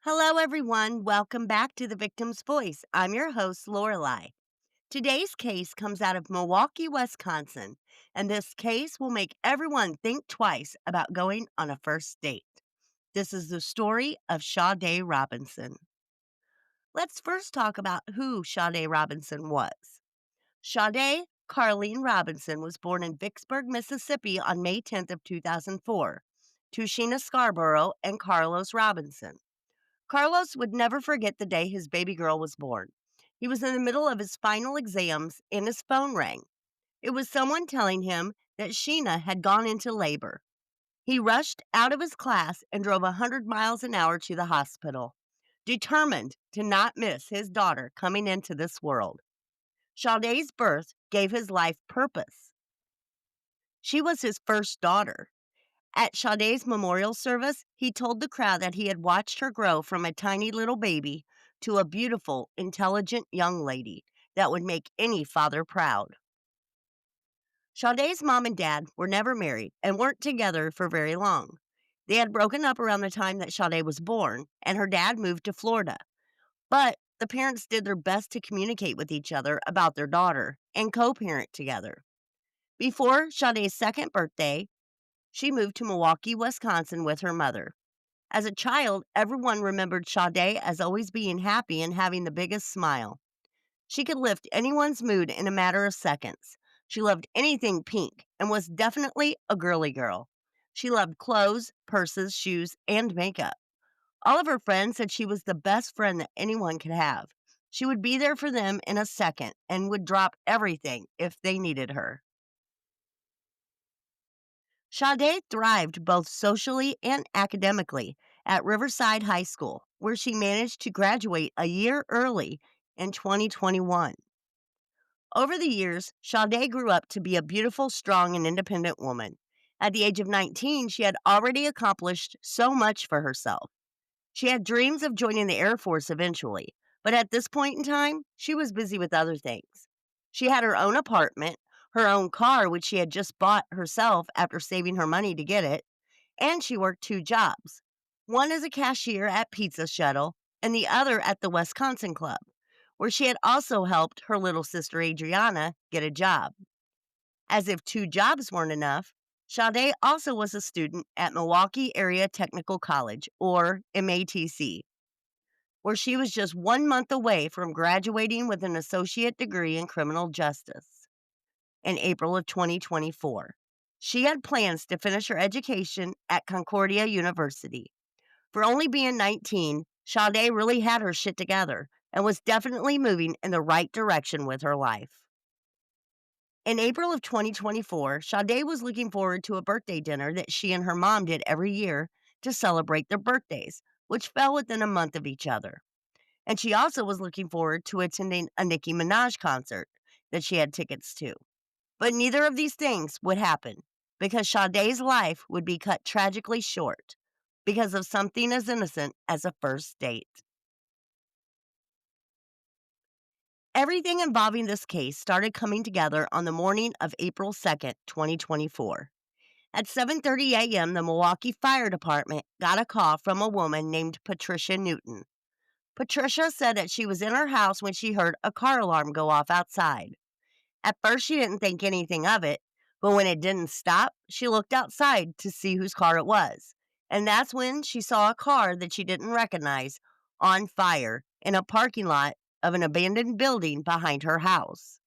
Hello, everyone. Welcome back to The Victim's Voice. I'm your host, Lorelai. Today's case comes out of Milwaukee, Wisconsin, and this case will make everyone think twice about going on a first date. This is the story of Sade Robinson. Let's first talk about who Sade Robinson was. Sade Carlene Robinson was born in Vicksburg, Mississippi on May 10th of 2004 to Sheena Scarborough and Carlos Robinson. Carlos would never forget the day his baby girl was born. He was in the middle of his final exams and his phone rang. It was someone telling him that Sheena had gone into labor. He rushed out of his class and drove 100 miles an hour to the hospital, determined to not miss his daughter coming into this world. Sade's birth gave his life purpose. She was his first daughter. At Sade's memorial service, he told the crowd that he had watched her grow from a tiny little baby to a beautiful, intelligent young lady that would make any father proud. Sade's mom and dad were never married and weren't together for very long. They had broken up around the time that Sade was born, and her dad moved to Florida. But the parents did their best to communicate with each other about their daughter and co parent together. Before Sade's second birthday, she moved to Milwaukee, Wisconsin with her mother. As a child, everyone remembered Sade as always being happy and having the biggest smile. She could lift anyone's mood in a matter of seconds. She loved anything pink and was definitely a girly girl. She loved clothes, purses, shoes, and makeup. All of her friends said she was the best friend that anyone could have. She would be there for them in a second and would drop everything if they needed her. Sade thrived both socially and academically at Riverside High School, where she managed to graduate a year early in 2021. Over the years, Sade grew up to be a beautiful, strong, and independent woman. At the age of 19, she had already accomplished so much for herself. She had dreams of joining the Air Force eventually, but at this point in time, she was busy with other things. She had her own apartment, her own car, which she had just bought herself after saving her money to get it, and she worked two jobs. One as a cashier at Pizza Shuttle, and the other at the Wisconsin Club, where she had also helped her little sister Adriana get a job. As if two jobs weren't enough, Sade also was a student at Milwaukee Area Technical College, or MATC, where she was just 1 month away from graduating with an associate degree in criminal justice in April of 2024. She had plans to finish her education at Concordia University. For only being 19, Sade really had her shit together and was definitely moving in the right direction with her life. In April of 2024, Sade was looking forward to a birthday dinner that she and her mom did every year to celebrate their birthdays, which fell within a month of each other. And she also was looking forward to attending a Nicki Minaj concert that she had tickets to. But neither of these things would happen because Sade's life would be cut tragically short because of something as innocent as a first date. Everything involving this case started coming together on the morning of April 2nd, 2024. At 7:30 a.m., the Milwaukee Fire Department got a call from a woman named Patricia Newton. Patricia said that she was in her house when she heard a car alarm go off outside. At first, she didn't think anything of it, but when it didn't stop, she looked outside to see whose car it was. And that's when she saw a car that she didn't recognize on fire in a parking lot of an abandoned building behind her house.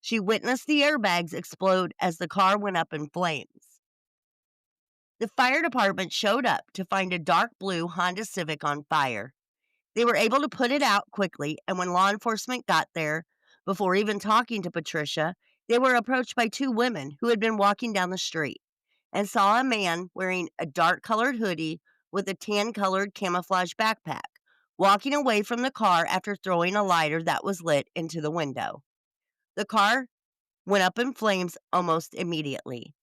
She witnessed the airbags explode as the car went up in flames. The fire department showed up to find a dark blue Honda Civic on fire. They were able to put it out quickly, and when law enforcement got there, before even talking to Patricia, they were approached by two women who had been walking down the street and saw a man wearing a dark colored hoodie with a tan colored camouflage backpack walking away from the car after throwing a lighter that was lit into the window. The car went up in flames almost immediately.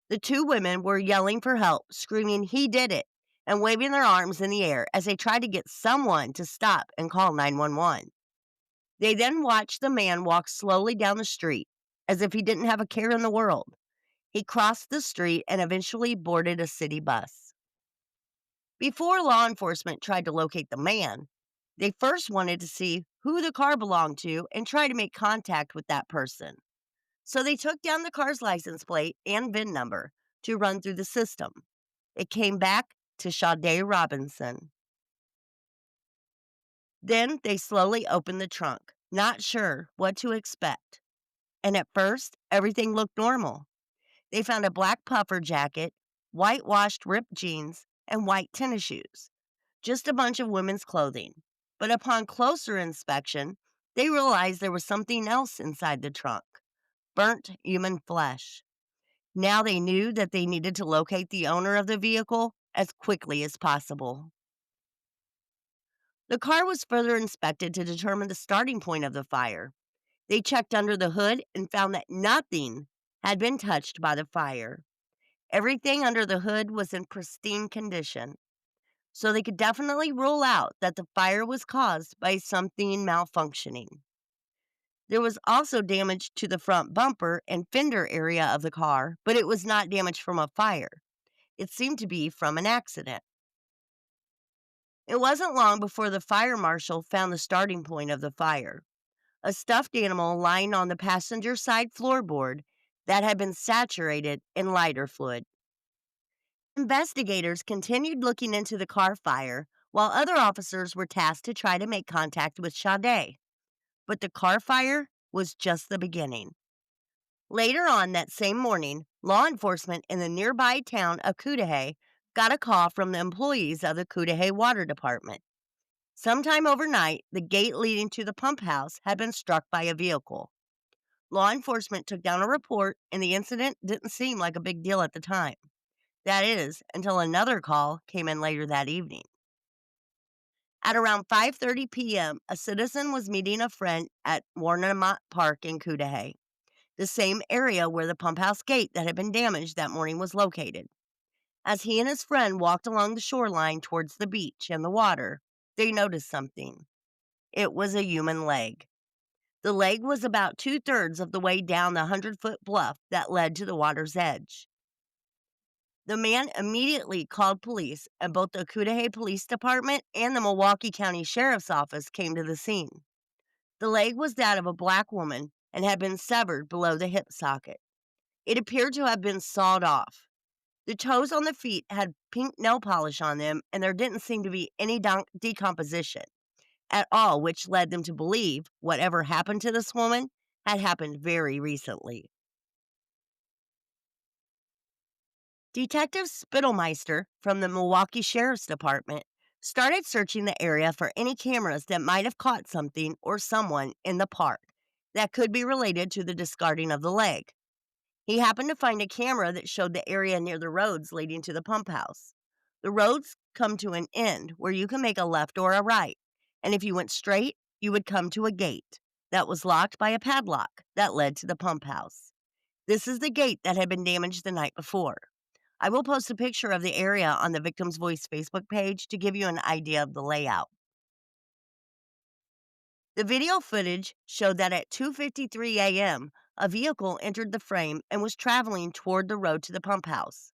The two women were yelling for help, screaming, "He did it," and waving their arms in the air as they tried to get someone to stop and call 911. They then watched the man walk slowly down the street as if he didn't have a care in the world. He crossed the street and eventually boarded a city bus. Before law enforcement tried to locate the man, they first wanted to see who the car belonged to and try to make contact with that person. So they took down the car's license plate and VIN number to run through the system. It came back to Sade Robinson. Then they slowly opened the trunk, not sure what to expect. And at first, everything looked normal. They found a black puffer jacket, whitewashed ripped jeans, and white tennis shoes. Just a bunch of women's clothing. But upon closer inspection, they realized there was something else inside the trunk: burnt human flesh. Now they knew that they needed to locate the owner of the vehicle as quickly as possible. The car was further inspected to determine the starting point of the fire. They checked under the hood and found that nothing had been touched by the fire. Everything under the hood was in pristine condition, so they could definitely rule out that the fire was caused by something malfunctioning. There was also damage to the front bumper and fender area of the car, but it was not damage from a fire. It seemed to be from an accident. It wasn't long before the fire marshal found the starting point of the fire: a stuffed animal lying on the passenger side floorboard that had been saturated in lighter fluid. Investigators continued looking into the car fire while other officers were tasked to try to make contact with Sade. But the car fire was just the beginning. Later on that same morning, law enforcement in the nearby town of Cudahy got a call from the employees of the Cudahy Water Department. Sometime overnight, the gate leading to the pump house had been struck by a vehicle. Law enforcement took down a report, and the incident didn't seem like a big deal at the time. That is, until another call came in later that evening. At around 5:30 p.m., a citizen was meeting a friend at Warnemont Park in Cudahy, the same area where the pump house gate that had been damaged that morning was located. As he and his friend walked along the shoreline towards the beach and the water, they noticed something. It was a human leg. The leg was about two-thirds of the way down the 100-foot bluff that led to the water's edge. The man immediately called police, and both the Cudahy Police Department and the Milwaukee County Sheriff's Office came to the scene. The leg was that of a black woman and had been severed below the hip socket. It appeared to have been sawed off. The toes on the feet had pink nail polish on them, and there didn't seem to be any decomposition at all, which led them to believe whatever happened to this woman had happened very recently. Detective Spittelmeister from the Milwaukee Sheriff's Department started searching the area for any cameras that might have caught something or someone in the park that could be related to the discarding of the leg. He happened to find a camera that showed the area near the roads leading to the pump house. The roads come to an end where you can make a left or a right, and if you went straight, you would come to a gate that was locked by a padlock that led to the pump house. This is the gate that had been damaged the night before. I will post a picture of the area on the Victim's Voice Facebook page to give you an idea of the layout. The video footage showed that at 2:53 a.m., a vehicle entered the frame and was traveling toward the road to the pump house.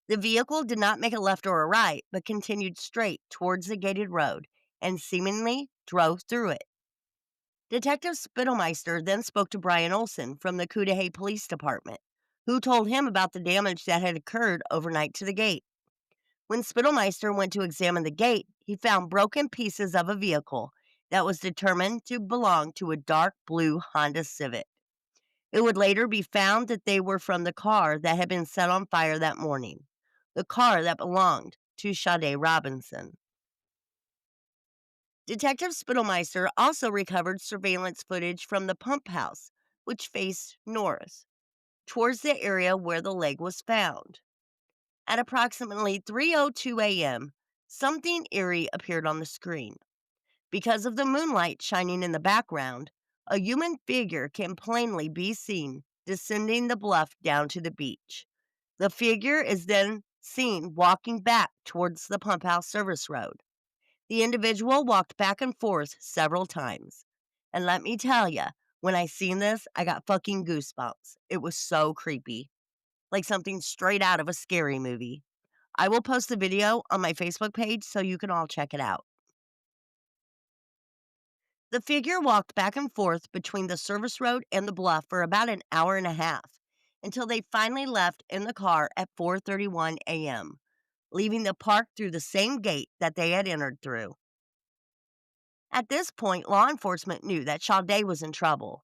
The vehicle did not make a left or a right, but continued straight towards the gated road and seemingly drove through it. Detective Spittelmeister then spoke to Brian Olson from the Cudahy Police Department, who told him about the damage that had occurred overnight to the gate. When Spittelmeister went to examine the gate, he found broken pieces of a vehicle that was determined to belong to a dark blue Honda Civic. It would later be found that they were from the car that had been set on fire that morning, the car that belonged to Sade Robinson. Detective Spittelmeister also recovered surveillance footage from the pump house, which faced north, towards the area where the leg was found. At approximately 3:02 a.m., something eerie appeared on the screen. Because of the moonlight shining in the background, a human figure can plainly be seen descending the bluff down to the beach. The figure is then seen walking back towards the pump house service road. The individual walked back and forth several times. And let me tell you, when I seen this, I got fucking goosebumps. It was so creepy, like something straight out of a scary movie. I will post the video on my Facebook page so you can all check it out. The figure walked back and forth between the service road and the bluff for about an hour and a half until they finally left in the car at 4:31 a.m., leaving the park through the same gate that they had entered through. At this point, law enforcement knew that Sade was in trouble.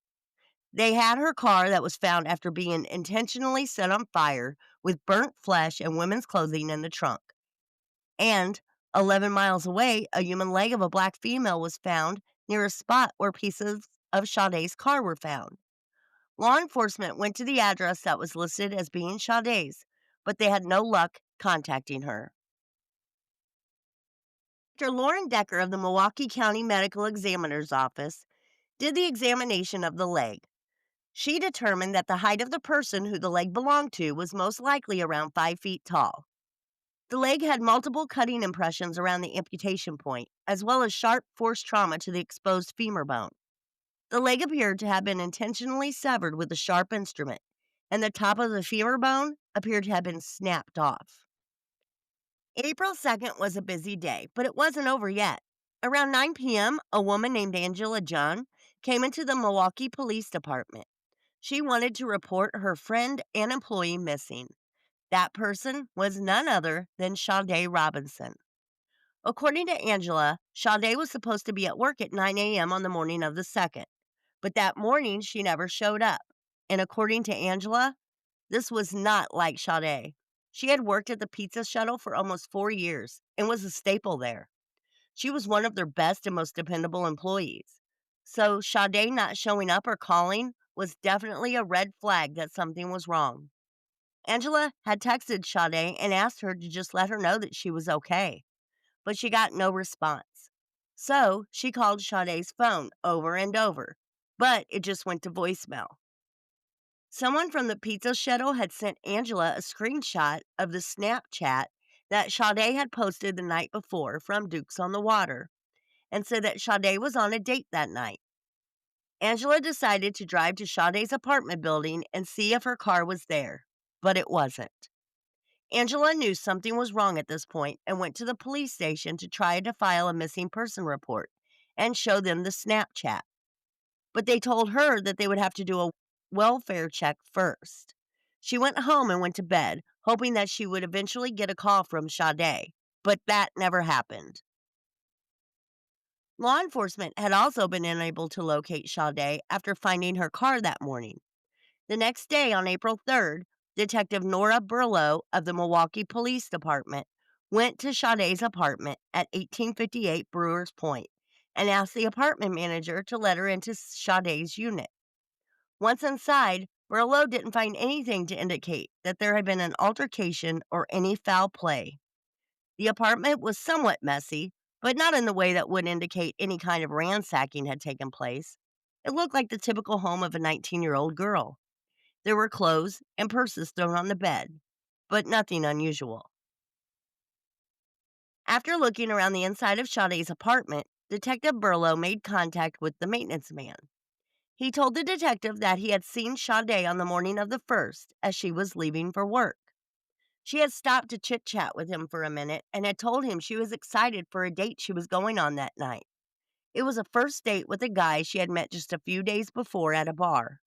They had her car that was found after being intentionally set on fire with burnt flesh and women's clothing in the trunk. And 11 miles away, a human leg of a black female was found near a spot where pieces of Sade's car were found. Law enforcement went to the address that was listed as being Sade's, but they had no luck contacting her. Dr. Lauren Decker of the Milwaukee County Medical Examiner's Office did the examination of the leg. She determined that the height of the person who the leg belonged to was most likely around 5 feet tall. The leg had multiple cutting impressions around the amputation point, as well as sharp force trauma to the exposed femur bone. The leg appeared to have been intentionally severed with a sharp instrument, and the top of the femur bone appeared to have been snapped off. April 2nd was a busy day, but it wasn't over yet. Around 9 p.m., a woman named Angela John came into the Milwaukee Police Department. She wanted to report her friend and employee missing. That person was none other than Sade Robinson. According to Angela, Sade was supposed to be at work at 9 a.m. on the morning of the 2nd, but that morning she never showed up. And according to Angela, this was not like Sade. She had worked at the pizza shuttle for almost 4 years and was a staple there. She was one of their best and most dependable employees. So Sade not showing up or calling was definitely a red flag that something was wrong. Angela had texted Sade and asked her to just let her know that she was okay, but she got no response. So she called Sade's phone over and over, but it just went to voicemail. Someone from the pizza shuttle had sent Angela a screenshot of the Snapchat that Sade had posted the night before from Dukes on the Water and said that Sade was on a date that night. Angela decided to drive to Sade's apartment building and see if her car was there, but it wasn't. Angela knew something was wrong at this point and went to the police station to try to file a missing person report and show them the Snapchat. But they told her that they would have to do a welfare check first. She went home and went to bed, hoping that she would eventually get a call from Sade, but that never happened. Law enforcement had also been unable to locate Sade after finding her car that morning. The next day, on April 3rd, Detective Nora Burlow of the Milwaukee Police Department went to Sade's apartment at 1858 Brewers Point and asked the apartment manager to let her into Sade's unit. Once inside, Burlow didn't find anything to indicate that there had been an altercation or any foul play. The apartment was somewhat messy, but not in the way that would indicate any kind of ransacking had taken place. It looked like the typical home of a 19-year-old girl. There were clothes and purses thrown on the bed, but nothing unusual. After looking around the inside of Sade's apartment, Detective Burlow made contact with the maintenance man. He told the detective that he had seen Sade on the morning of the 1st as she was leaving for work. She had stopped to chit-chat with him for a minute and had told him she was excited for a date she was going on that night. It was a first date with a guy she had met just a few days before at a bar.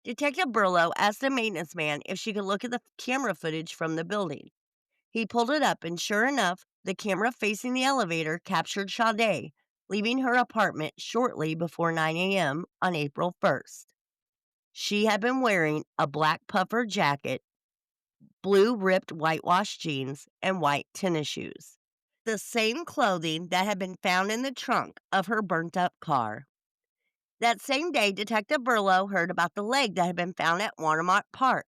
Detective Burlow asked the maintenance man if she could look at the camera footage from the building. He pulled it up, and sure enough, the camera facing the elevator captured Sade leaving her apartment shortly before 9 a.m. on April 1st. She had been wearing a black puffer jacket, blue ripped whitewash jeans, and white tennis shoes. The same clothing that had been found in the trunk of her burnt up car. That same day, Detective Burlow heard about the leg that had been found at Warnemont Park.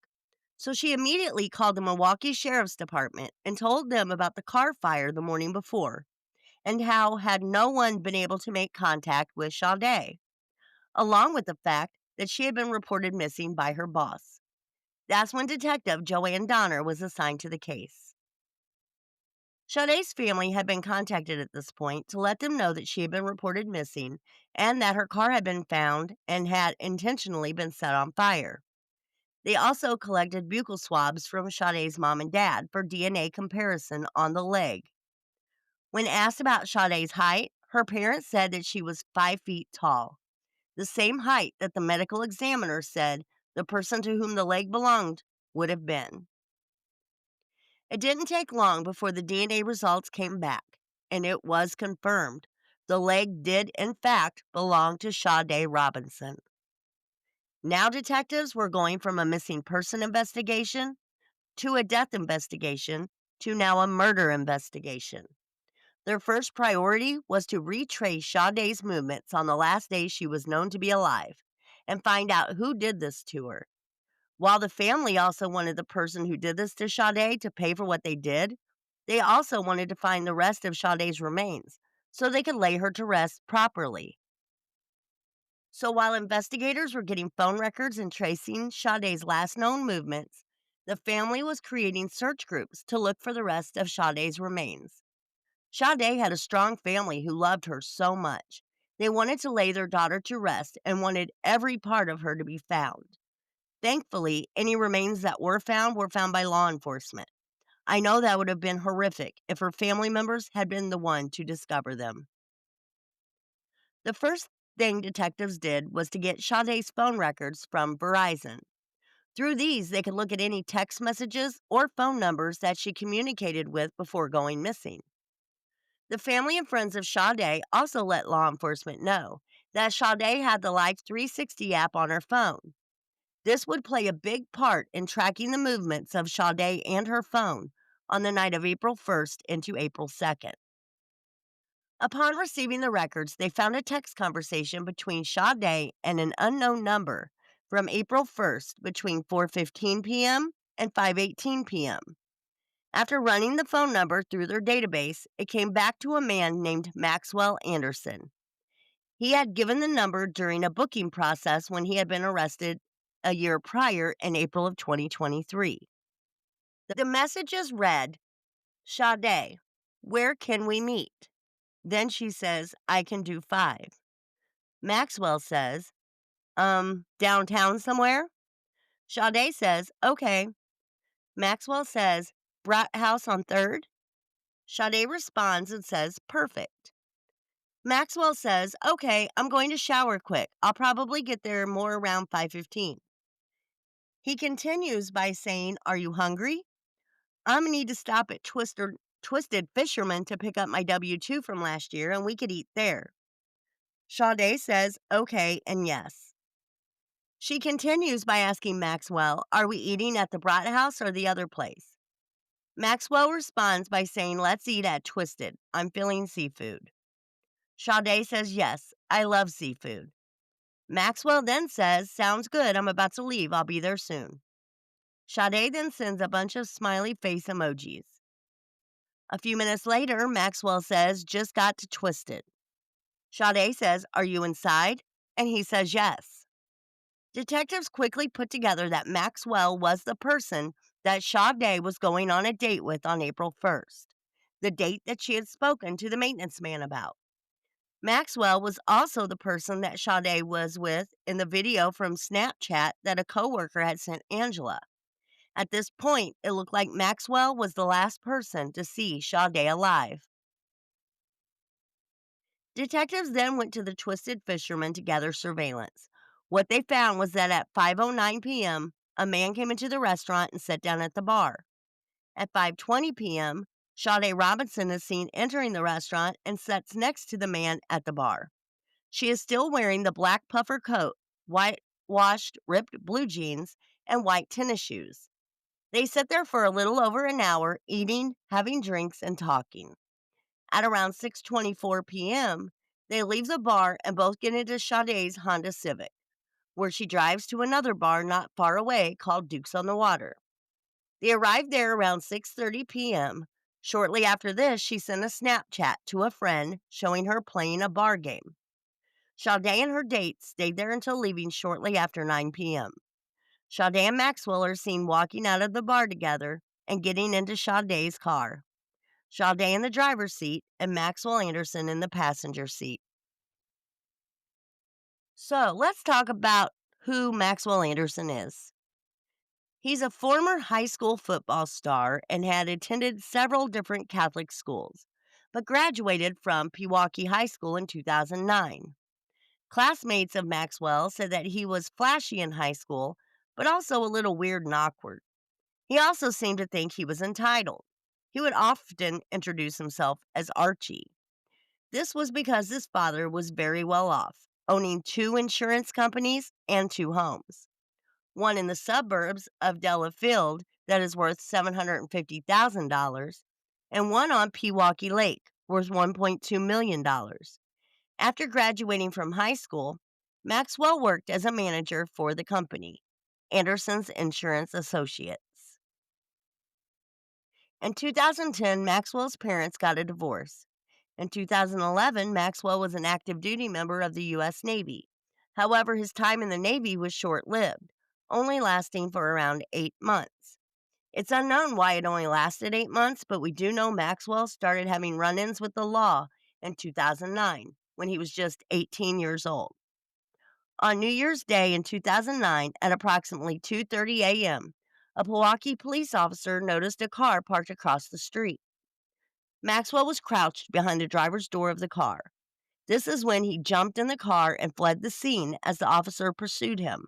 So she immediately called the Milwaukee Sheriff's Department and told them about the car fire the morning before and how had no one been able to make contact with Sade, along with the fact that she had been reported missing by her boss. That's when Detective Joanne Donner was assigned to the case. Sade's family had been contacted at this point to let them know that she had been reported missing and that her car had been found and had intentionally been set on fire. They also collected buccal swabs from Sade's mom and dad for DNA comparison on the leg. When asked about Sade's height, her parents said that she was 5 feet tall, the same height that the medical examiner said the person to whom the leg belonged would have been. It didn't take long before the DNA results came back, and it was confirmed. The leg did, in fact, belong to Sade Robinson. Now detectives were going from a missing person investigation to a death investigation to now a murder investigation. Their first priority was to retrace Sade's movements on the last day she was known to be alive and find out who did this to her. While the family also wanted the person who did this to Sade to pay for what they did, they also wanted to find the rest of Sade's remains so they could lay her to rest properly. So while investigators were getting phone records and tracing Sade's last known movements, the family was creating search groups to look for the rest of Sade's remains. Sade had a strong family who loved her so much. They wanted to lay their daughter to rest and wanted every part of her to be found. Thankfully, any remains that were found by law enforcement. I know that would have been horrific if her family members had been the one to discover them. The first thing detectives did was to get Sade's phone records from Verizon. Through these, they could look at any text messages or phone numbers that she communicated with before going missing. The family and friends of Sade also let law enforcement know that Sade had the Life 360 app on her phone. This would play a big part in tracking the movements of Sade and her phone on the night of April 1st into April 2nd. Upon receiving the records, they found a text conversation between Sade and an unknown number from April 1st between 4:15 p.m. and 5:18 p.m. After running the phone number through their database, it came back to a man named Maxwell Anderson. He had given the number during a booking process when he had been arrested a year prior in April of 2023. The messages read, Sade, where can we meet? Then she says, I can do 5. Maxwell says, downtown somewhere? Sade says, okay. Maxwell says, Brat House on 3rd? Sade responds and says, perfect. Maxwell says, okay, I'm going to shower quick. I'll probably get there more around 5:15. He continues by saying, are you hungry? I'm gonna need to stop at Twisted Fisherman to pick up my W-2 from last year and we could eat there. Sade says, okay, and yes. She continues by asking Maxwell, are we eating at the Brat House or the other place? Maxwell responds by saying, let's eat at Twisted. I'm feeling seafood. Sade says, yes, I love seafood. Maxwell then says, sounds good, I'm about to leave, I'll be there soon. Sade then sends a bunch of smiley face emojis. A few minutes later, Maxwell says, just got to Twisted. Sade says, are you inside? And he says, yes. Detectives quickly put together that Maxwell was the person that Sade was going on a date with on April 1st, the date that she had spoken to the maintenance man about. Maxwell was also the person that Sade was with in the video from Snapchat that a coworker had sent Angela. At this point, it looked like Maxwell was the last person to see Sade alive. Detectives then went to the Twisted Fisherman to gather surveillance. What they found was that at 5:09 p.m., a man came into the restaurant and sat down at the bar. At 5:20 p.m., Sade Robinson is seen entering the restaurant and sits next to the man at the bar. She is still wearing the black puffer coat, white-washed ripped blue jeans, and white tennis shoes. They sit there for a little over an hour, eating, having drinks, and talking. At around 6:24 p.m., they leave the bar and both get into Sade's Honda Civic, where she drives to another bar not far away called Duke's on the Water. They arrived there around 6:30 p.m. Shortly after this, she sent a Snapchat to a friend showing her playing a bar game. Sade and her date stayed there until leaving shortly after 9 p.m. Sade and Maxwell are seen walking out of the bar together and getting into Sade's car. Sade in the driver's seat and Maxwell Anderson in the passenger seat. So let's talk about who Maxwell Anderson is. He's a former high school football star and had attended several different Catholic schools, but graduated from Pewaukee High School in 2009. Classmates of Maxwell said that he was flashy in high school, but also a little weird and awkward. He also seemed to think he was entitled. He would often introduce himself as Archie. This was because his father was very well off, owning two insurance companies and two homes, one in the suburbs of Delafield that is worth $750,000, and one on Pewaukee Lake worth $1.2 million. After graduating from high school, Maxwell worked as a manager for the company, Anderson's Insurance Associates. In 2010, Maxwell's parents got a divorce. In 2011, Maxwell was an active duty member of the U.S. Navy. However, his time in the Navy was short lived, only lasting for around 8 months. It's unknown why it only lasted 8 months, but we do know Maxwell started having run ins with the law in 2009 when he was just 18 years old. On New Year's Day in 2009 at approximately 2:30 a.m., a Pewaukee police officer noticed a car parked across the street. Maxwell was crouched behind the driver's door of the car. This is when he jumped in the car and fled the scene as the officer pursued him.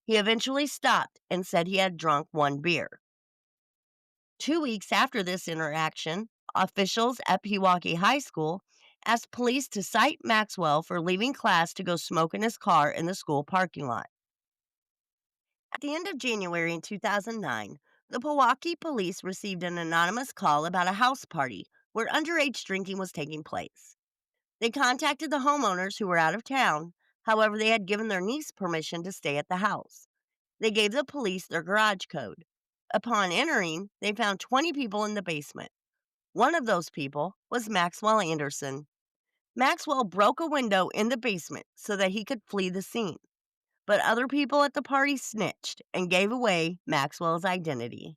He eventually stopped and said he had drunk one beer. 2 weeks after this interaction, officials at Pewaukee High School asked police to cite Maxwell for leaving class to go smoke in his car in the school parking lot. At the end of January in 2009, the Pewaukee police received an anonymous call about a house party where underage drinking was taking place. They contacted the homeowners who were out of town. However, they had given their niece permission to stay at the house. They gave the police their garage code. Upon entering, they found 20 people in the basement. One of those people was Maxwell Anderson. Maxwell broke a window in the basement so that he could flee the scene, but other people at the party snitched and gave away Maxwell's identity.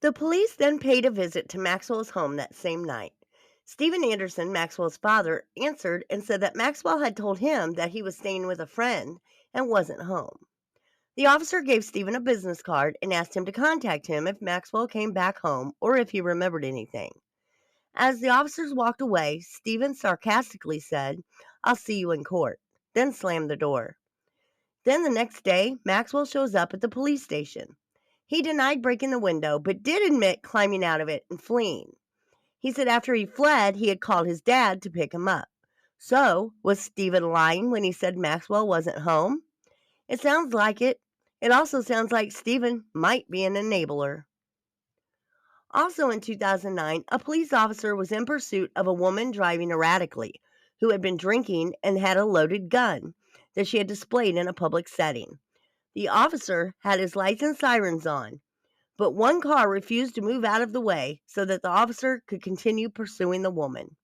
The police then paid a visit to Maxwell's home that same night. Stephen Anderson, Maxwell's father, answered and said that Maxwell had told him that he was staying with a friend and wasn't home. The officer gave Stephen a business card and asked him to contact him if Maxwell came back home or if he remembered anything. As the officers walked away, Stephen sarcastically said, "I'll see you in court," then slammed the door. Then the next day, Maxwell shows up at the police station. He denied breaking the window, but did admit climbing out of it and fleeing. He said after he fled, he had called his dad to pick him up. So, was Stephen lying when he said Maxwell wasn't home? It sounds like it. It also sounds like Stephen might be an enabler. Also in 2009, a police officer was in pursuit of a woman driving erratically who had been drinking and had a loaded gun that she had displayed in a public setting. The officer had his lights and sirens on, but one car refused to move out of the way so that the officer could continue pursuing the woman.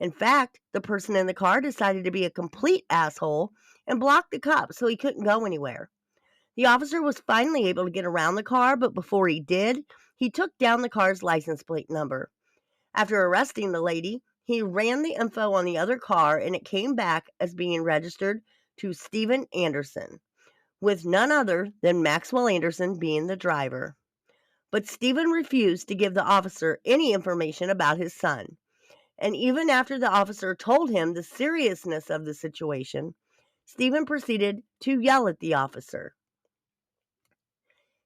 In fact, the person in the car decided to be a complete asshole and blocked the cop so he couldn't go anywhere. The officer was finally able to get around the car, but before he did, he took down the car's license plate number. After arresting the lady, he ran the info on the other car and it came back as being registered to Stephen Anderson, with none other than Maxwell Anderson being the driver. But Stephen refused to give the officer any information about his son. And even after the officer told him the seriousness of the situation, Stephen proceeded to yell at the officer.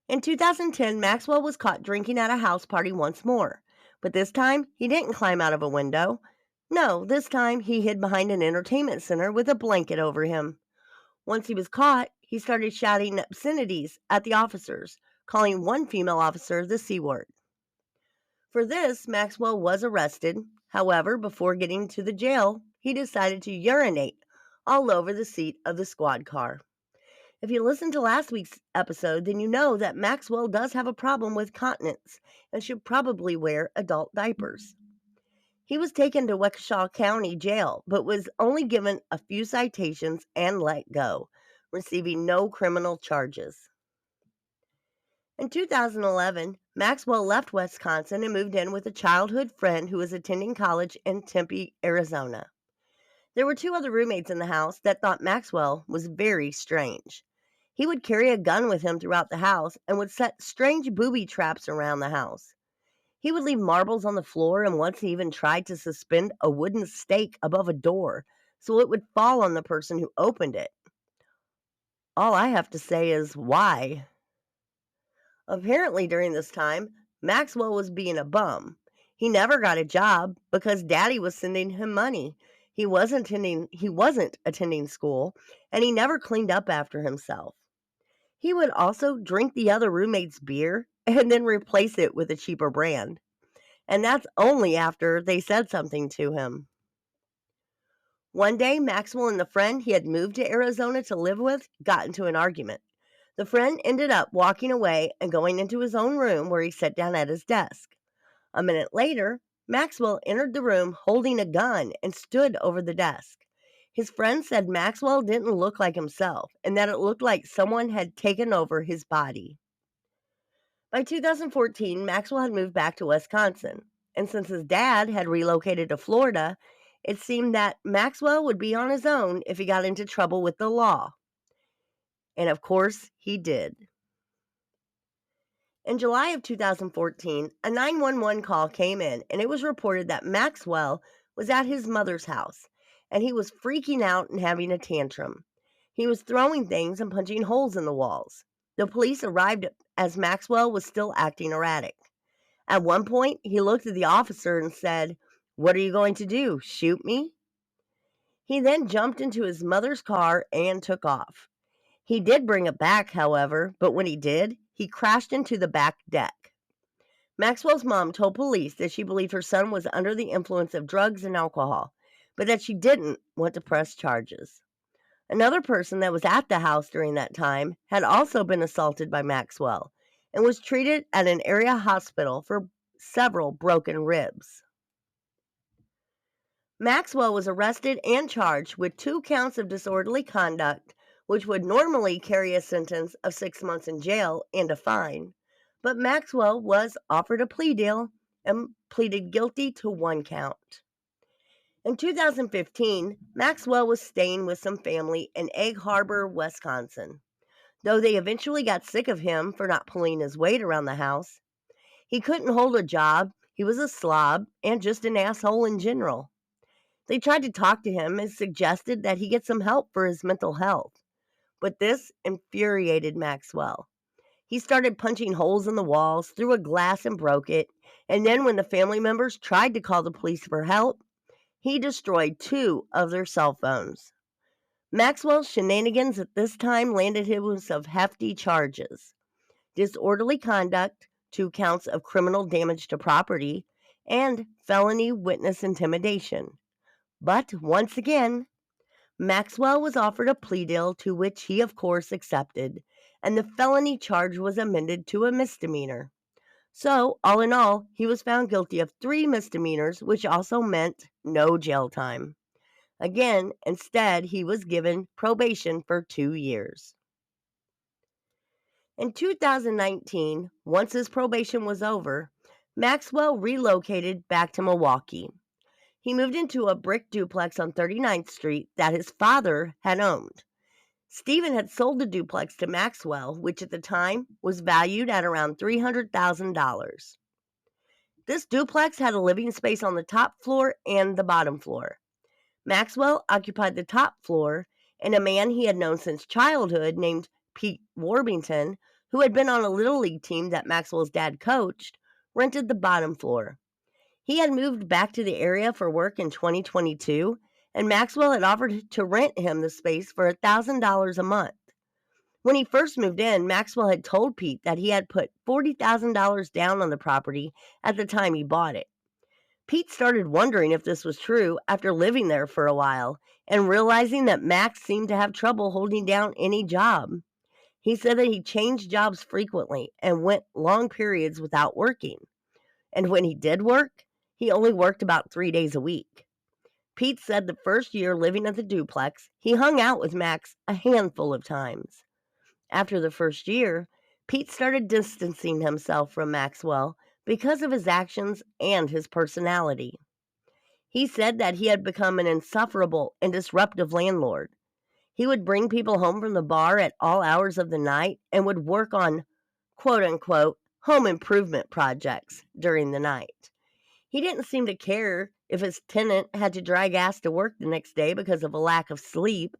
In 2010, Maxwell was caught drinking at a house party once more, but this time he didn't climb out of a window. No, this time he hid behind an entertainment center with a blanket over him. Once he was caught, he started shouting obscenities at the officers, calling one female officer the C word. For this, Maxwell was arrested. However, before getting to the jail, he decided to urinate all over the seat of the squad car. If you listened to last week's episode, then you know that Maxwell does have a problem with continence and should probably wear adult diapers. He was taken to Waukesha County Jail, but was only given a few citations and let go, receiving no criminal charges. In 2011, Maxwell left Wisconsin and moved in with a childhood friend who was attending college in Tempe, Arizona. There were two other roommates in the house that thought Maxwell was very strange. He would carry a gun with him throughout the house and would set strange booby traps around the house. He would leave marbles on the floor, and once he even tried to suspend a wooden stake above a door so it would fall on the person who opened it. All I have to say is, why? Apparently, during this time, Maxwell was being a bum. He never got a job because Daddy was sending him money. He wasn't attending school, and he never cleaned up after himself. He would also drink the other roommate's beer and then replace it with a cheaper brand. And that's only after they said something to him. One day, Maxwell and the friend he had moved to Arizona to live with got into an argument. The friend ended up walking away and going into his own room where he sat down at his desk. A minute later, Maxwell entered the room holding a gun and stood over the desk. His friend said Maxwell didn't look like himself and that it looked like someone had taken over his body. By 2014, Maxwell had moved back to Wisconsin, and since his dad had relocated to Florida, it seemed that Maxwell would be on his own if he got into trouble with the law. And of course, he did. In July of 2014, a 911 call came in, and it was reported that Maxwell was at his mother's house, and he was freaking out and having a tantrum. He was throwing things and punching holes in the walls. The police arrived as Maxwell was still acting erratic. At one point, he looked at the officer and said, "What are you going to do? Shoot me?" He then jumped into his mother's car and took off. He did bring it back, however, but when he did, he crashed into the back deck. Maxwell's mom told police that she believed her son was under the influence of drugs and alcohol, but that she didn't want to press charges. Another person that was at the house during that time had also been assaulted by Maxwell and was treated at an area hospital for several broken ribs. Maxwell was arrested and charged with 2 counts of disorderly conduct, which would normally carry a sentence of 6 months in jail and a fine. But Maxwell was offered a plea deal and pleaded guilty to 1 count. In 2015, Maxwell was staying with some family in Egg Harbor, Wisconsin. Though they eventually got sick of him for not pulling his weight around the house, he couldn't hold a job, he was a slob, and just an asshole in general. They tried to talk to him and suggested that he get some help for his mental health. But this infuriated Maxwell. He started punching holes in the walls, threw a glass and broke it, and then when the family members tried to call the police for help, he destroyed 2 of their cell phones. Maxwell's shenanigans at this time landed him with some hefty charges: disorderly conduct, 2 counts of criminal damage to property, and felony witness intimidation. But once again, Maxwell was offered a plea deal to which he, of course, accepted, and the felony charge was amended to a misdemeanor. So, all in all, he was found guilty of 3 misdemeanors, which also meant no jail time. Again, instead, he was given probation for 2 years. In 2019, once his probation was over, Maxwell relocated back to Milwaukee. He moved into a brick duplex on 39th Street that his father had owned. Stephen had sold the duplex to Maxwell, which at the time was valued at around $300,000. This duplex had a living space on the top floor and the bottom floor. Maxwell occupied the top floor, and a man he had known since childhood named Pete Warbington, who had been on a Little League team that Maxwell's dad coached, rented the bottom floor. He had moved back to the area for work in 2022, and Maxwell had offered to rent him the space for $1,000 a month. When he first moved in, Maxwell had told Pete that he had put $40,000 down on the property at the time he bought it. Pete started wondering if this was true after living there for a while and realizing that Max seemed to have trouble holding down any job. He said that he changed jobs frequently and went long periods without working. And when he did work, he only worked about 3 days a week. Pete said the first year living at the duplex, he hung out with Max a handful of times. After the first year, Pete started distancing himself from Maxwell because of his actions and his personality. He said that he had become an insufferable and disruptive landlord. He would bring people home from the bar at all hours of the night and would work on quote unquote home improvement projects during the night. He didn't seem to care if his tenant had to drag ass to work the next day because of a lack of sleep.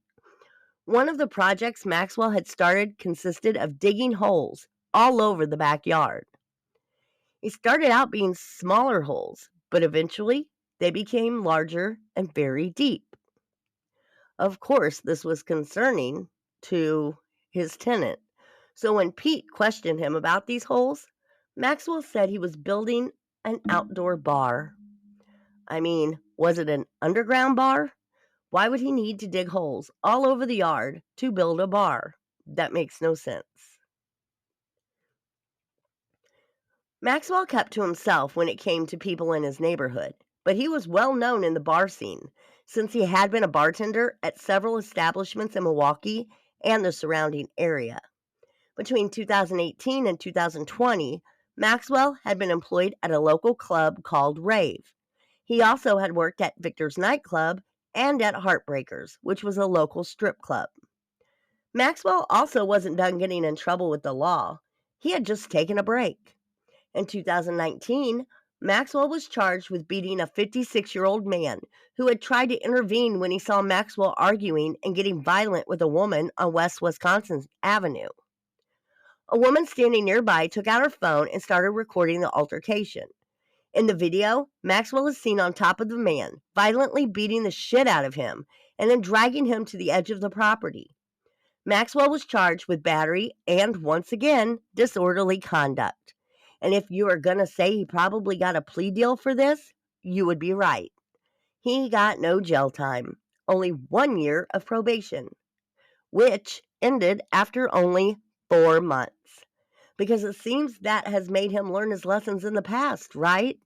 One of the projects Maxwell had started consisted of digging holes all over the backyard. It started out being smaller holes, but eventually they became larger and very deep. Of course, this was concerning to his tenant. So when Pete questioned him about these holes, Maxwell said he was building an outdoor bar. I mean, was it an underground bar? Why would he need to dig holes all over the yard to build a bar? That makes no sense. Maxwell kept to himself when it came to people in his neighborhood, but he was well known in the bar scene since he had been a bartender at several establishments in Milwaukee and the surrounding area. Between 2018 and 2020, Maxwell had been employed at a local club called Rave. He also had worked at Victor's nightclub and at Heartbreakers, which was a local strip club. Maxwell also wasn't done getting in trouble with the law. He had just taken a break. In 2019, Maxwell was charged with beating a 56-year-old man who had tried to intervene when he saw Maxwell arguing and getting violent with a woman on West Wisconsin Avenue. A woman standing nearby took out her phone and started recording the altercation. In the video, Maxwell is seen on top of the man, violently beating the shit out of him and then dragging him to the edge of the property. Maxwell was charged with battery and, once again, disorderly conduct. And if you are going to say he probably got a plea deal for this, you would be right. He got no jail time, only 1 year of probation, which ended after only 4 months. Because it seems that has made him learn his lessons in the past, right?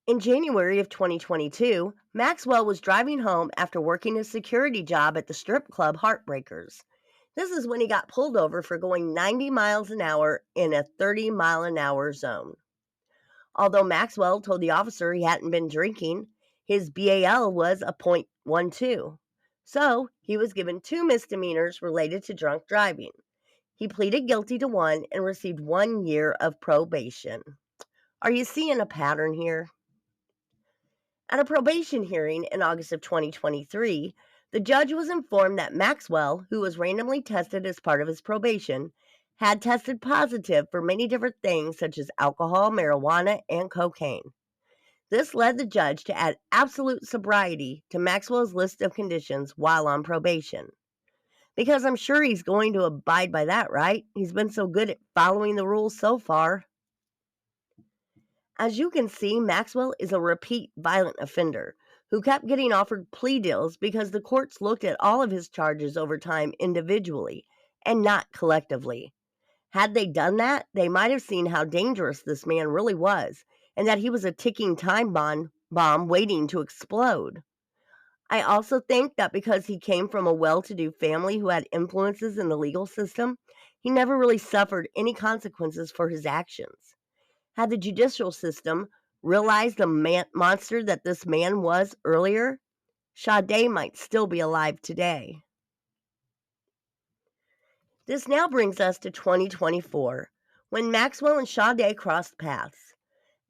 In January of 2022, Maxwell was driving home after working a security job at the strip club Heartbreakers. This is when he got pulled over for going 90 miles an hour in a 30-mile-an-hour zone. Although Maxwell told the officer he hadn't been drinking, his BAL was a .12. So he was given 2 misdemeanors related to drunk driving. He pleaded guilty to one and received 1 year of probation. Are you seeing a pattern here? At a probation hearing in August of 2023, the judge was informed that Maxwell, who was randomly tested as part of his probation, had tested positive for many different things such as alcohol, marijuana, and cocaine. This led the judge to add absolute sobriety to Maxwell's list of conditions while on probation. Because I'm sure he's going to abide by that, right? He's been so good at following the rules so far. As you can see, Maxwell is a repeat violent offender who kept getting offered plea deals because the courts looked at all of his charges over time individually and not collectively. Had they done that, they might have seen how dangerous this man really was and that he was a ticking time bomb waiting to explode. I also think that because he came from a well-to-do family who had influences in the legal system, he never really suffered any consequences for his actions. Had the judicial system realized the monster that this man was earlier, Sade might still be alive today. This now brings us to 2024, when Maxwell and Sade crossed paths.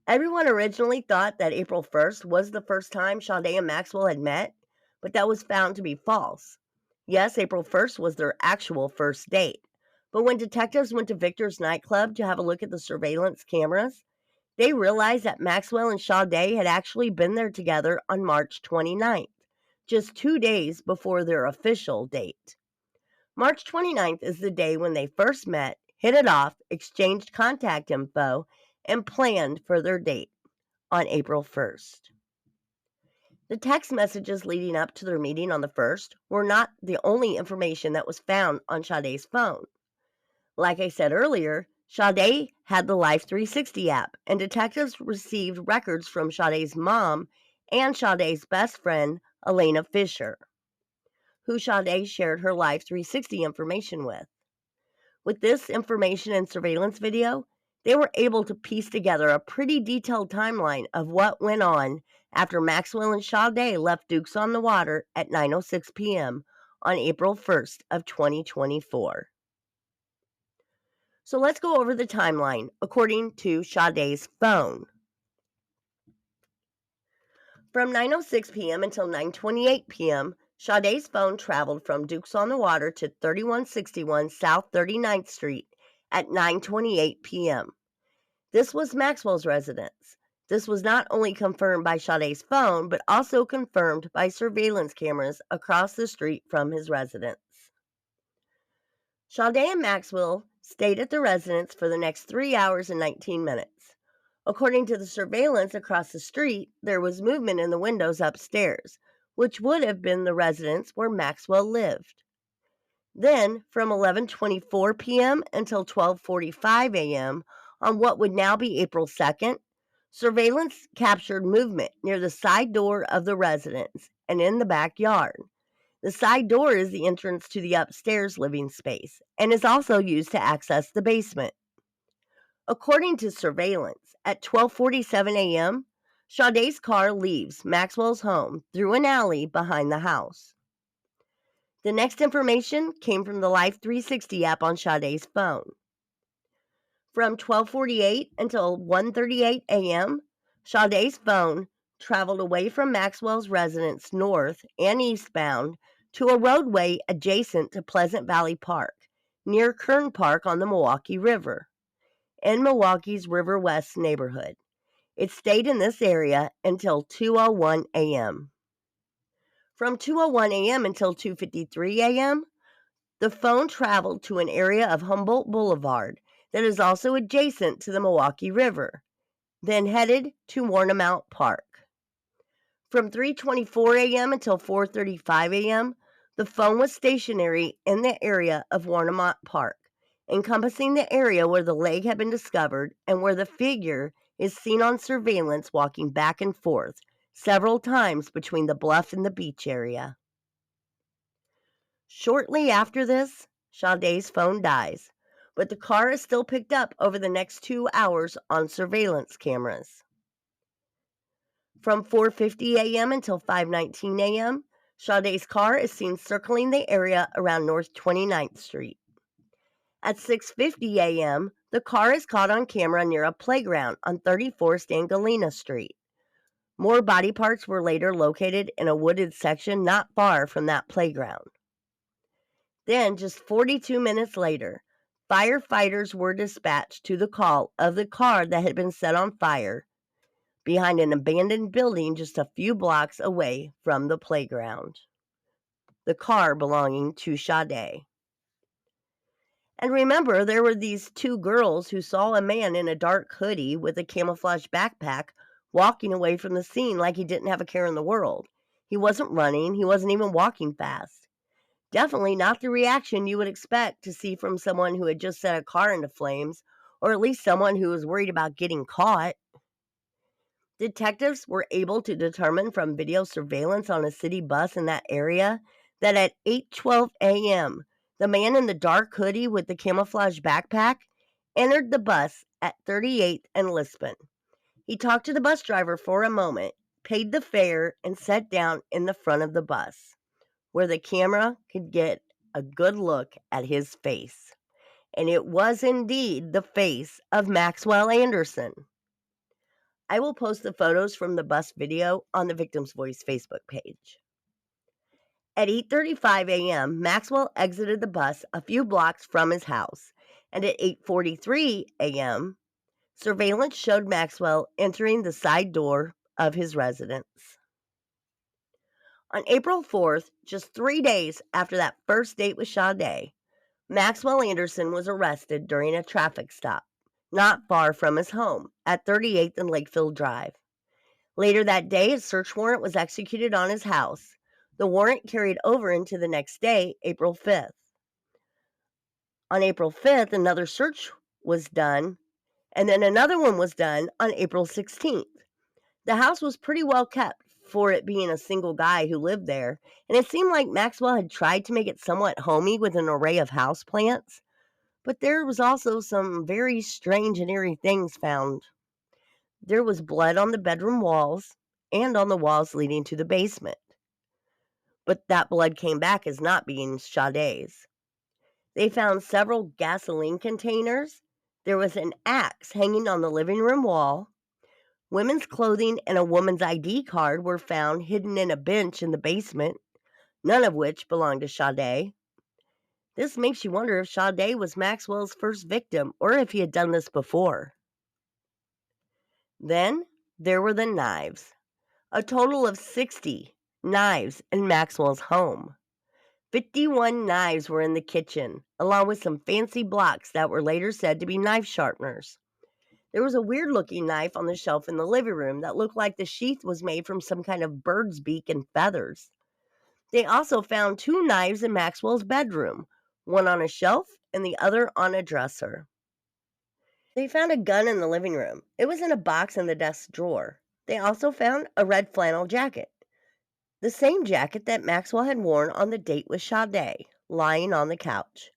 Everyone originally thought that April 1st was the first time Sade and Maxwell had met, but that was found to be false. Yes, April 1st was their actual first date, but when detectives went to Victor's nightclub to have a look at the surveillance cameras, they realized that Maxwell and Sade had actually been there together on March 29th, just 2 days before their official date. March 29th is the day when they first met, hit it off, exchanged contact info, and planned for their date on April 1st. The text messages leading up to their meeting on the 1st were not the only information that was found on Sade's phone. Like I said earlier, Sade had the Life 360 app, and detectives received records from Sade's mom and Sade's best friend, Elena Fisher, who Sade shared her Life 360 information with. With this information and surveillance video, They were able to piece together a pretty detailed timeline of what went on after Maxwell and Sade left Dukes on the Water at 9:06 p.m. on April 1st of 2024. So let's go over the timeline according to Sade's phone. From 9:06 p.m. until 9:28 p.m., Sade's phone traveled from Dukes on the Water to 3161 South 39th Street at 9:28 p.m. This was Maxwell's residence. This was not only confirmed by Sade's phone, but also confirmed by surveillance cameras across the street from his residence. Sade and Maxwell stayed at the residence for the next 3 hours and 19 minutes. According to the surveillance across the street, there was movement in the windows upstairs, which would have been the residence where Maxwell lived. Then, from 11:24 p.m. until 12:45 a.m. on what would now be April 2nd, surveillance captured movement near the side door of the residence and in the backyard. The side door is the entrance to the upstairs living space and is also used to access the basement. According to surveillance, at 12:47 a.m., Sade's car leaves Maxwell's home through an alley behind the house. The next information came from the Life 360 app on Sade's phone. From 12:48 until 1:38 a.m., Sade's phone traveled away from Maxwell's residence north and eastbound to a roadway adjacent to Pleasant Valley Park, near Kern Park on the Milwaukee River, in Milwaukee's River West neighborhood. It stayed in this area until 2:01 a.m. From 2:01 a.m. until 2:53 a.m., the phone traveled to an area of Humboldt Boulevard that is also adjacent to the Milwaukee River, then headed to Warnemount Park. From 3:24 a.m. until 4:35 a.m., the phone was stationary in the area of Warnemount Park, encompassing the area where the leg had been discovered and where the figure is seen on surveillance walking back and forth several times between the bluff and the beach area. Shortly after this, Sade's phone dies, but the car is still picked up over the next 2 hours on surveillance cameras. From 4:50 a.m. until 5:19 a.m., Sade's car is seen circling the area around North 29th Street. At 6:50 a.m., the car is caught on camera near a playground on 34th and Galena Street. More body parts were later located in a wooded section not far from that playground. Then, just 42 minutes later, firefighters were dispatched to the call of the car that had been set on fire behind an abandoned building just a few blocks away from the playground. The car belonging to Sade. And remember, there were these two girls who saw a man in a dark hoodie with a camouflage backpack walking away from the scene like he didn't have a care in the world. He wasn't running, he wasn't even walking fast. Definitely not the reaction you would expect to see from someone who had just set a car into flames, or at least someone who was worried about getting caught. Detectives were able to determine from video surveillance on a city bus in that area that at 8:12 a.m., the man in the dark hoodie with the camouflage backpack entered the bus at 38th and Lisbon. He talked to the bus driver for a moment, paid the fare, and sat down in the front of the bus, where the camera could get a good look at his face. And it was indeed the face of Maxwell Anderson. I will post the photos from the bus video on the Victim's Voice Facebook page. At 8:35 a.m., Maxwell exited the bus a few blocks from his house, and at 8:43 a.m., surveillance showed Maxwell entering the side door of his residence. On April 4th, just 3 days after that first date with Sade, Maxwell Anderson was arrested during a traffic stop not far from his home at 38th and Lakefield Drive. Later that day, a search warrant was executed on his house. The warrant carried over into the next day, April 5th. On April 5th, another search was done, and then another one was done on April 16th. The house was pretty well kept for it being a single guy who lived there, and it seemed like Maxwell had tried to make it somewhat homey with an array of houseplants. But there was also some very strange and eerie things found. There was blood on the bedroom walls and on the walls leading to the basement. But that blood came back as not being Sade's. They found several gasoline containers. There was an axe hanging on the living room wall. Women's clothing and a woman's ID card were found hidden in a bench in the basement, none of which belonged to Sade. This makes you wonder if Sade was Maxwell's first victim or if he had done this before. Then there were the knives. A total of 60 knives in Maxwell's home. 51 knives were in the kitchen, along with some fancy blocks that were later said to be knife sharpeners. There was a weird-looking knife on the shelf in the living room that looked like the sheath was made from some kind of bird's beak and feathers. They also found 2 knives in Maxwell's bedroom, one on a shelf and the other on a dresser. They found a gun in the living room. It was in a box in the desk drawer. They also found a red flannel jacket, the same jacket that Maxwell had worn on the date with Sade, lying on the couch.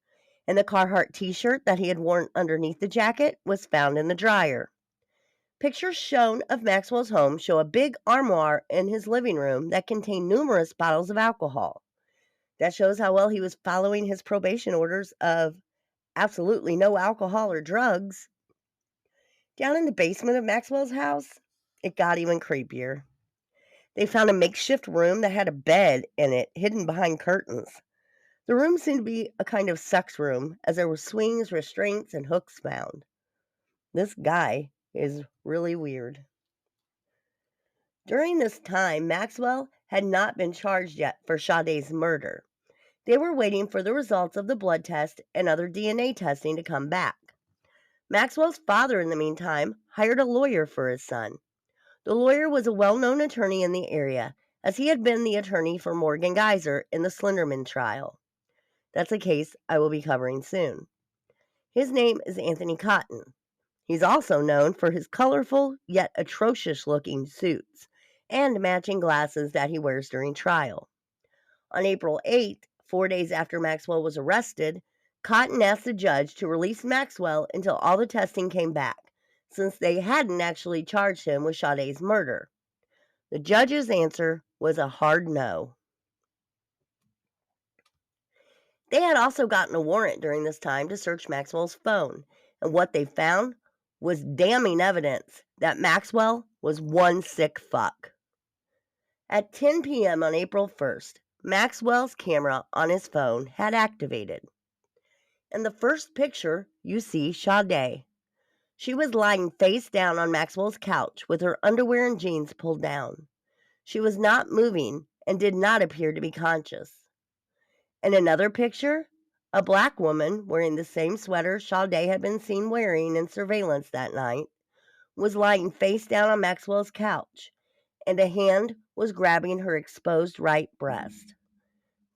And the Carhartt t-shirt that he had worn underneath the jacket was found in the dryer. Pictures shown of Maxwell's home show a big armoire in his living room that contained numerous bottles of alcohol. That shows how well he was following his probation orders of absolutely no alcohol or drugs. Down in the basement of Maxwell's house, it got even creepier. They found a makeshift room that had a bed in it hidden behind curtains. The room seemed to be a kind of sex room, as there were swings, restraints, and hooks found. This guy is really weird. During this time, Maxwell had not been charged yet for Sade's murder. They were waiting for the results of the blood test and other DNA testing to come back. Maxwell's father, in the meantime, hired a lawyer for his son. The lawyer was a well-known attorney in the area, as he had been the attorney for Morgan Geyser in the Slenderman trial. That's a case I will be covering soon. His name is Anthony Cotton. He's also known for his colorful yet atrocious-looking suits and matching glasses that he wears during trial. On April 8th, 4 days after Maxwell was arrested, Cotton asked the judge to release Maxwell until all the testing came back, since they hadn't actually charged him with Sade's murder. The judge's answer was a hard no. They had also gotten a warrant during this time to search Maxwell's phone, and what they found was damning evidence that Maxwell was one sick fuck. At 10 p.m. on April 1st, Maxwell's camera on his phone had activated. In the first picture, you see Sade. She was lying face down on Maxwell's couch with her underwear and jeans pulled down. She was not moving and did not appear to be conscious. In another picture, a black woman wearing the same sweater Sade had been seen wearing in surveillance that night was lying face down on Maxwell's couch, and a hand was grabbing her exposed right breast.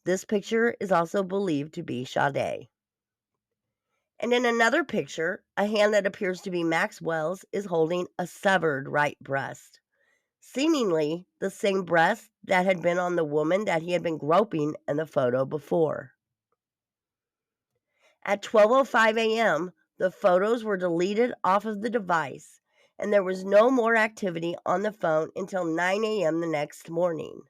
This picture is also believed to be Sade. And in another picture, a hand that appears to be Maxwell's is holding a severed right breast, seemingly the same breast that had been on the woman that he had been groping in the photo before. At 12:05 a.m., the photos were deleted off of the device, and there was no more activity on the phone until 9 a.m. the next morning.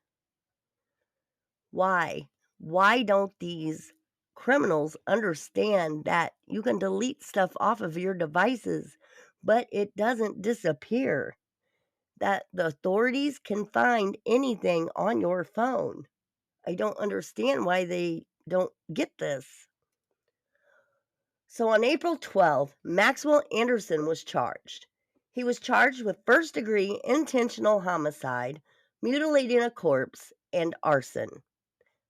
Why? Why don't these criminals understand that you can delete stuff off of your devices, but it doesn't disappear? That the authorities can find anything on your phone. I don't understand why they don't get this. So on April 12th, Maxwell Anderson was charged. He was charged with first-degree intentional homicide, mutilating a corpse, and arson.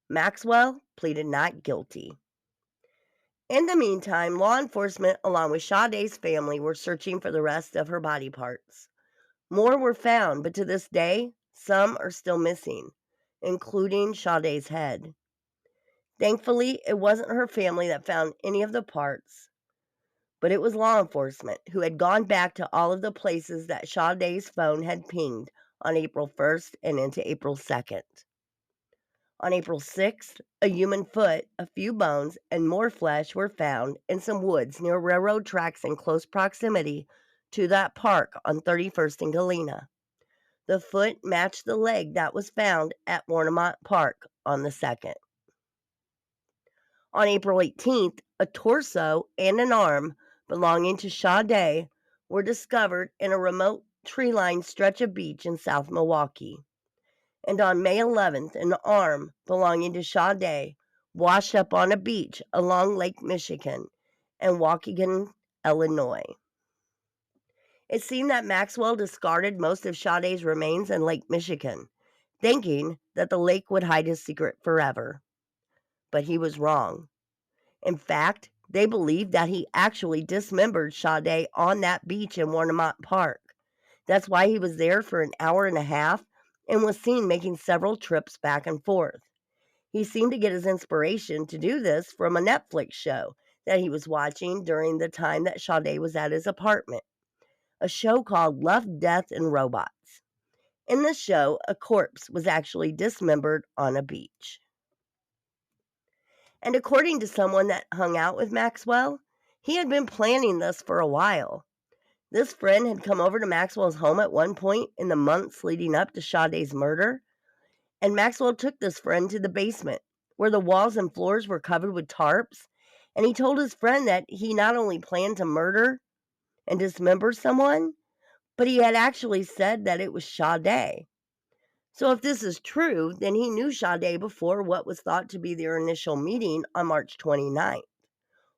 Maxwell pleaded not guilty. In the meantime, law enforcement, along with Sade's family, were searching for the rest of her body parts. More were found, but to this day, some are still missing, including Sade's head. Thankfully, it wasn't her family that found any of the parts, but it was law enforcement who had gone back to all of the places that Sade's phone had pinged on April 1st and into April 2nd. On April 6th, a human foot, a few bones, and more flesh were found in some woods near railroad tracks in close proximity to that park on 31st and Galena. The foot matched the leg that was found at Warnemont Park on the 2nd. On April 18th, a torso and an arm belonging to Sade were discovered in a remote tree-lined stretch of beach in South Milwaukee. And on May 11th, an arm belonging to Sade washed up on a beach along Lake Michigan in Waukegan, Illinois. It seemed that Maxwell discarded most of Sade's remains in Lake Michigan, thinking that the lake would hide his secret forever. But he was wrong. In fact, they believed that he actually dismembered Sade on that beach in Warnemont Park. That's why he was there for an hour and a half and was seen making several trips back and forth. He seemed to get his inspiration to do this from a Netflix show that he was watching during the time that Sade was at his apartment, a show called Love, Death, and Robots. In this show, a corpse was actually dismembered on a beach. And according to someone that hung out with Maxwell, he had been planning this for a while. This friend had come over to Maxwell's home at one point in the months leading up to Sade's murder, and Maxwell took this friend to the basement, where the walls and floors were covered with tarps, and he told his friend that he not only planned to murder and dismember someone, but he had actually said that it was Sade. So if this is true, then he knew Sade before what was thought to be their initial meeting on March 29th.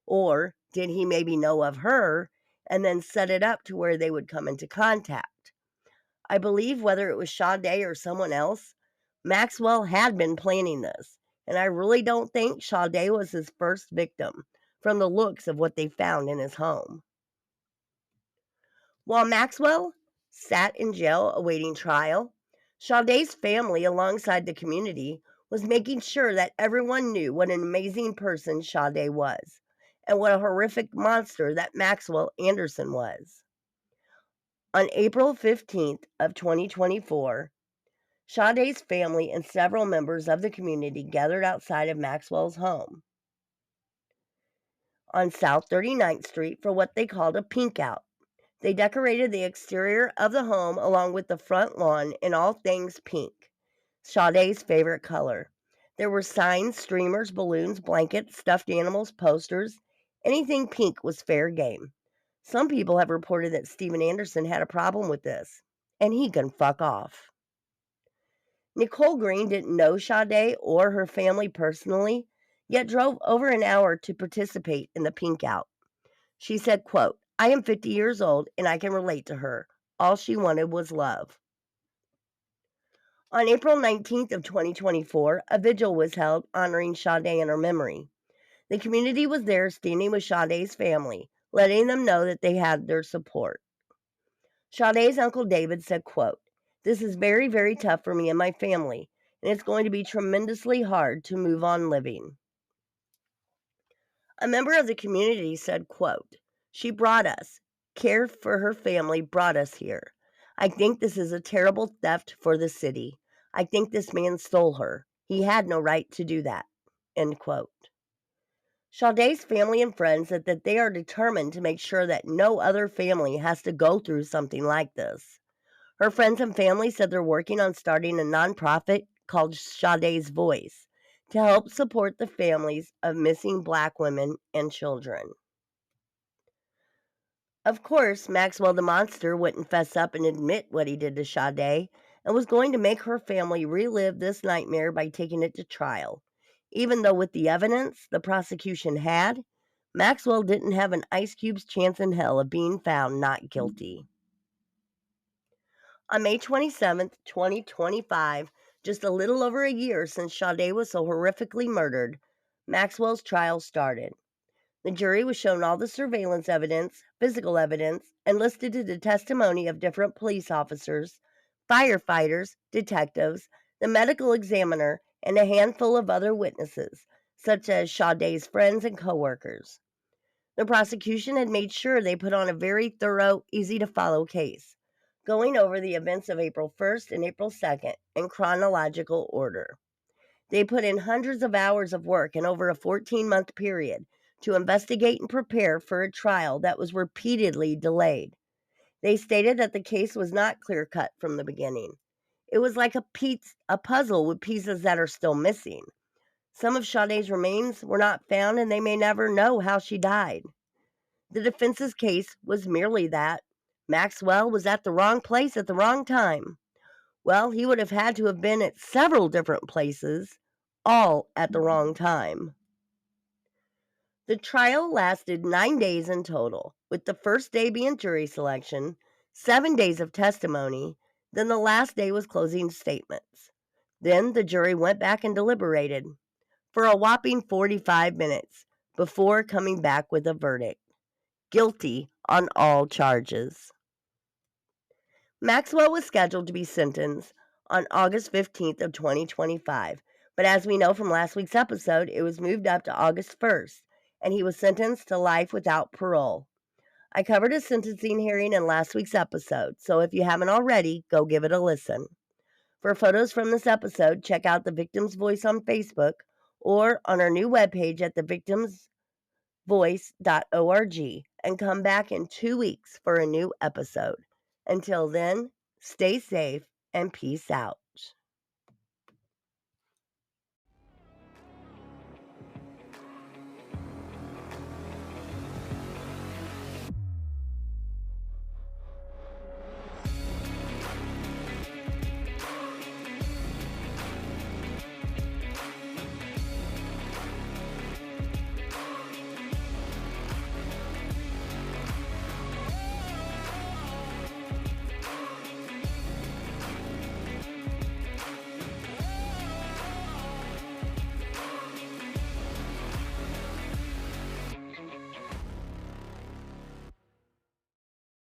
Or did he maybe know of her and then set it up to where they would come into contact? I believe whether it was Sade or someone else, Maxwell had been planning this, and I really don't think Sade was his first victim from the looks of what they found in his home. While Maxwell sat in jail awaiting trial, Sade's family, alongside the community, was making sure that everyone knew what an amazing person Sade was, and what a horrific monster that Maxwell Anderson was. On April 15th of 2024, Sade's family and several members of the community gathered outside of Maxwell's home on South 39th Street for what they called a pink out. They decorated the exterior of the home along with the front lawn in all things pink, Sade's favorite color. There were signs, streamers, balloons, blankets, stuffed animals, posters. Anything pink was fair game. Some people have reported that Steven Anderson had a problem with this, and he can fuck off. Nicole Green didn't know Sade or her family personally, yet drove over an hour to participate in the pink out. She said, quote, "I am 50 years old and I can relate to her. All she wanted was love." On April 19th of 2024, a vigil was held honoring Sade in her memory. The community was there standing with Sade's family, letting them know that they had their support. Sade's Uncle David said, quote, "This is very, very tough for me and my family, and it's going to be tremendously hard to move on living." A member of the community said, quote, "She brought us. Care for her family brought us here. I think this is a terrible theft for the city. I think this man stole her. He had no right to do that." End quote. Sade's family and friends said that they are determined to make sure that no other family has to go through something like this. Her friends and family said they're working on starting a nonprofit called Sade's Voice to help support the families of missing Black women and children. Of course, Maxwell the Monster wouldn't fess up and admit what he did to Sade, and was going to make her family relive this nightmare by taking it to trial. Even though with the evidence the prosecution had, Maxwell didn't have an ice cube's chance in hell of being found not guilty. On May 27th, 2025, just a little over a year since Sade was so horrifically murdered, Maxwell's trial started. The jury was shown all the surveillance evidence, physical evidence, and listened to the testimony of different police officers, firefighters, detectives, the medical examiner, and a handful of other witnesses, such as Sade's friends and coworkers. The prosecution had made sure they put on a very thorough, easy-to-follow case, going over the events of April 1st and April 2nd in chronological order. They put in hundreds of hours of work in over a 14-month period to investigate and prepare for a trial that was repeatedly delayed. They stated that the case was not clear cut from the beginning. It was like a puzzle with pieces that are still missing. Some of Sade's remains were not found, and they may never know how she died. The defense's case was merely that Maxwell was at the wrong place at the wrong time. Well, he would have had to have been at several different places, all at the wrong time. The trial lasted 9 days in total, with the first day being jury selection, 7 days of testimony, then the last day was closing statements. Then the jury went back and deliberated for a whopping 45 minutes before coming back with a verdict: guilty on all charges. Maxwell was scheduled to be sentenced on August 15th of 2025, but as we know from last week's episode, it was moved up to August 1st, and he was sentenced to life without parole. I covered his sentencing hearing in last week's episode, so if you haven't already, go give it a listen. For photos from this episode, check out The Victim's Voice on Facebook or on our new webpage at thevictimsvoice.org, and come back in 2 weeks for a new episode. Until then, stay safe and peace out.